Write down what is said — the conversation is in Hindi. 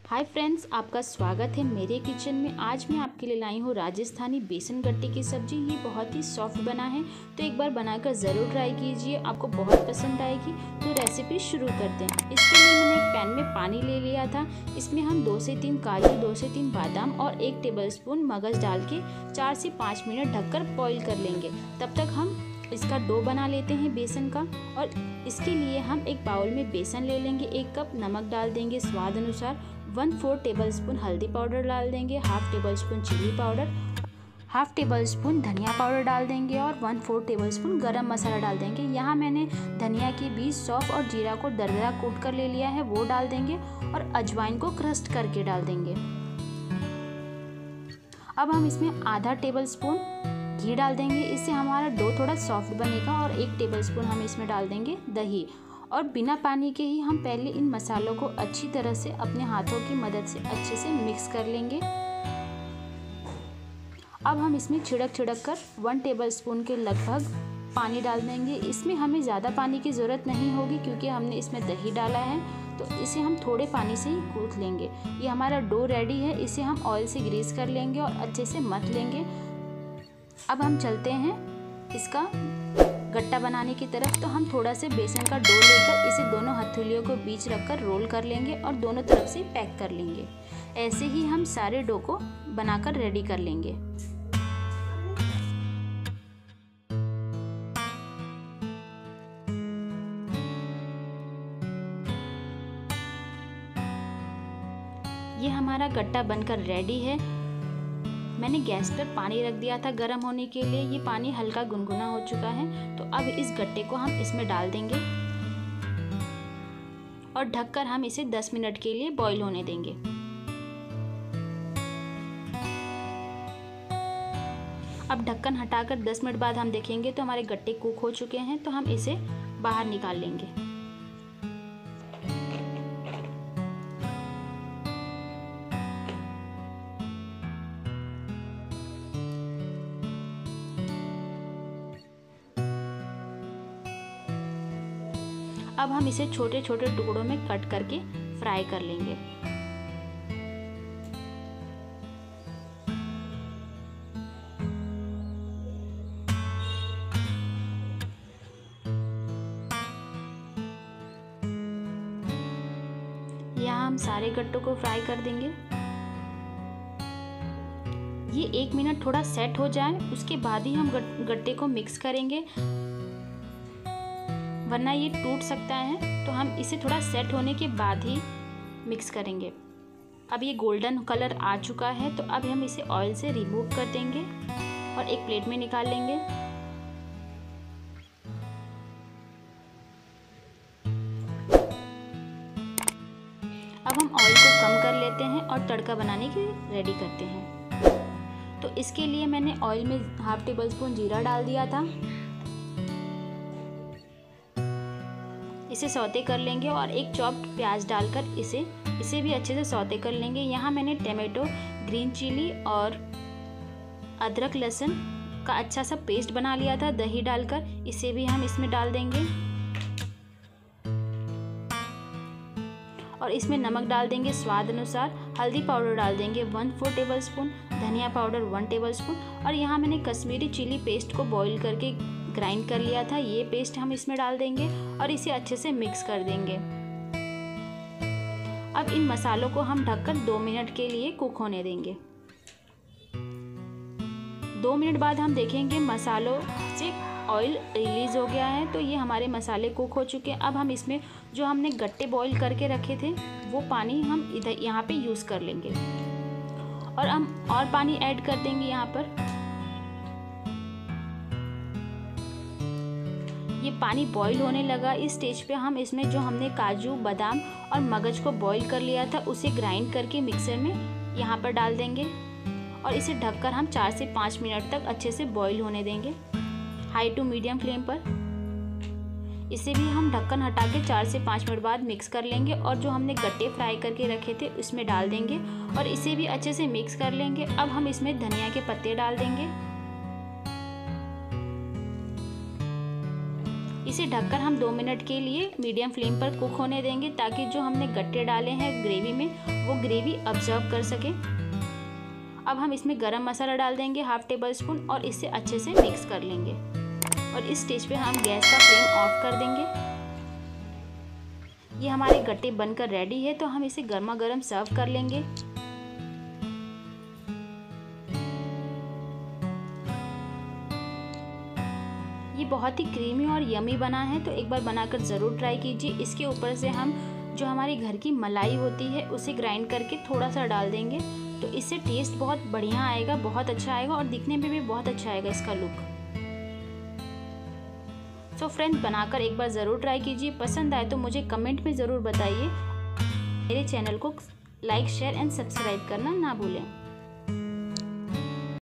हाय फ्रेंड्स, आपका स्वागत है मेरे किचन में। आज मैं आपके लिए लाई हूँ राजस्थानी बेसन गट्टे की सब्जी। ये बहुत ही सॉफ्ट बना है, तो एक बार बनाकर ज़रूर ट्राई कीजिए, आपको बहुत पसंद आएगी। तो रेसिपी शुरू करते हैं। इसके लिए मैंने एक पैन में पानी ले लिया था। इसमें हम 2 से 3 काजू, 2 से 3 बादाम और 1 टेबलस्पून मगज डाल के 4 से 5 मिनट ढककर बॉईल कर लेंगे। तब तक हम इसका डो बना लेते हैं बेसन का। और इसके लिए हम एक बाउल में बेसन ले लेंगे, 1 कप नमक डाल देंगे स्वाद अनुसार, 1/4 टेबलस्पून हल्दी पाउडर डाल देंगे, 1/2 टेबलस्पून चिली पाउडर, 1/2 टेबलस्पून धनिया पाउडर डाल देंगे और 1/4 टेबलस्पून गरम मसाला डाल देंगे। यहाँ मैंने धनिया के बीज, सौंफ और जीरा को दरदरा कूट कर ले लिया है, वो डाल देंगे और अजवाइन को क्रस्ट करके डाल देंगे। अब हम इसमें आधा टेबलस्पून घी डाल देंगे, इससे हमारा डो थोड़ा सॉफ्ट बनेगा। और 1 टेबलस्पून हम इसमें डाल देंगे दही। और बिना पानी के ही हम पहले इन मसालों को अच्छी तरह से अपने हाथों की मदद से अच्छे से मिक्स कर लेंगे। अब हम इसमें छिड़क कर 1 टेबलस्पून के लगभग पानी डाल देंगे। इसमें हमें ज़्यादा पानी की ज़रूरत नहीं होगी क्योंकि हमने इसमें दही डाला है, तो इसे हम थोड़े पानी से ही गूँथ लेंगे। ये हमारा डो रेडी है, इसे हम ऑयल से ग्रीस कर लेंगे और अच्छे से मथ लेंगे। अब हम चलते हैं इसका गट्टा बनाने की तरफ। तो हम थोड़ा से बेसन का डो लेकर इसे दोनों हथेलियों को बीच रखकर रोल कर लेंगे और दोनों तरफ से पैक कर लेंगे। ऐसे ही हम सारे डो को बनाकर रेडी कर लेंगे। ये हमारा गट्टा बनकर रेडी है। मैंने गैस पर पानी रख दिया था गर्म होने के लिए। ये पानी हल्का गुनगुना हो चुका है, तो अब इस गट्टे को हम इसमें डाल देंगे और ढककर हम इसे 10 मिनट के लिए बॉईल होने देंगे। अब ढक्कन हटाकर 10 मिनट बाद हम देखेंगे तो हमारे गट्टे कुक हो चुके हैं, तो हम इसे बाहर निकाल लेंगे। अब हम इसे छोटे छोटे टुकड़ों में कट करके फ्राई कर लेंगे। यहाँ हम सारे गट्टों को फ्राई कर देंगे। ये 1 मिनट थोड़ा सेट हो जाए, उसके बाद ही हम गट्टे को मिक्स करेंगे, वरना ये टूट सकता है। तो हम इसे थोड़ा सेट होने के बाद ही मिक्स करेंगे। अब ये गोल्डन कलर आ चुका है, तो अब हम इसे ऑयल से रिमूव कर देंगे और एक प्लेट में निकाल लेंगे। अब हम ऑयल को कम कर लेते हैं और तड़का बनाने की रेडी करते हैं। तो इसके लिए मैंने ऑयल में 1/2 टेबलस्पून जीरा डाल दिया था। इसे सौते कर लेंगे और एक चॉप्ड प्याज डालकर इसे भी अच्छे से सौते कर लेंगे। यहाँ मैंने टमाटो, ग्रीन चिली और अदरक लहसुन का अच्छा सा पेस्ट बना लिया था दही डालकर, इसे भी हम इसमें डाल देंगे। और इसमें नमक डाल देंगे स्वाद अनुसार, हल्दी पाउडर डाल देंगे 1/4 टेबलस्पून, धनिया पाउडर 1 टेबलस्पून और यहाँ मैंने कश्मीरी चिली पेस्ट को बॉईल करके ग्राइंड कर लिया था, ये पेस्ट हम इसमें डाल देंगे और इसे अच्छे से मिक्स कर देंगे। अब इन मसालों को हम ढककर 2 मिनट के लिए कुक होने देंगे। 2 मिनट बाद हम देखेंगे मसालों से ऑयल रिलीज हो गया है, तो ये हमारे मसाले कुक हो चुके हैं। अब हम इसमें जो हमने गट्टे बॉईल करके रखे थे वो पानी हम इधर यहाँ पे यूज़ कर लेंगे और हम और पानी ऐड कर देंगे। यहाँ पर ये पानी बॉईल होने लगा। इस स्टेज पे हम इसमें जो हमने काजू, बादाम और मगज को बॉईल कर लिया था उसे ग्राइंड करके मिक्सर में यहाँ पर डाल देंगे और इसे ढककर हम 4 से 5 मिनट तक अच्छे से बॉईल होने देंगे, हाई टू मीडियम फ्लेम पर। इसे भी हम ढक्कन हटा के 4 से 5 मिनट बाद मिक्स कर लेंगे और जो हमने गट्टे फ्राई करके रखे थे उसमें डाल देंगे और इसे भी अच्छे से मिक्स कर लेंगे। अब हम इसमें धनिया के पत्ते डाल देंगे। इसे ढककर हम 2 मिनट के लिए मीडियम फ्लेम पर कुक होने देंगे ताकि जो हमने गट्टे डाले हैं ग्रेवी में वो ग्रेवी ऑब्जर्व कर सके। अब हम इसमें गरम मसाला डाल देंगे 1/2 टेबल स्पून और इसे अच्छे से मिक्स कर लेंगे। और इस स्टेज पे हम गैस का फ्लेम ऑफ कर देंगे। ये हमारे गट्टे बनकर रेडी है, तो हम इसे गर्मा गर्म सर्व कर लेंगे। ये बहुत ही क्रीमी और यमी बना है, तो एक बार बनाकर ज़रूर ट्राई कीजिए। इसके ऊपर से हम जो हमारी घर की मलाई होती है उसे ग्राइंड करके थोड़ा सा डाल देंगे, तो इससे टेस्ट बहुत बढ़िया आएगा, बहुत अच्छा आएगा और दिखने में भी बहुत अच्छा आएगा इसका लुक। सो फ्रेंड्स, बनाकर एक बार ज़रूर ट्राई कीजिए। पसंद आए तो मुझे कमेंट में ज़रूर बताइए। मेरे चैनल को लाइक, शेयर एंड सब्सक्राइब करना ना भूलें।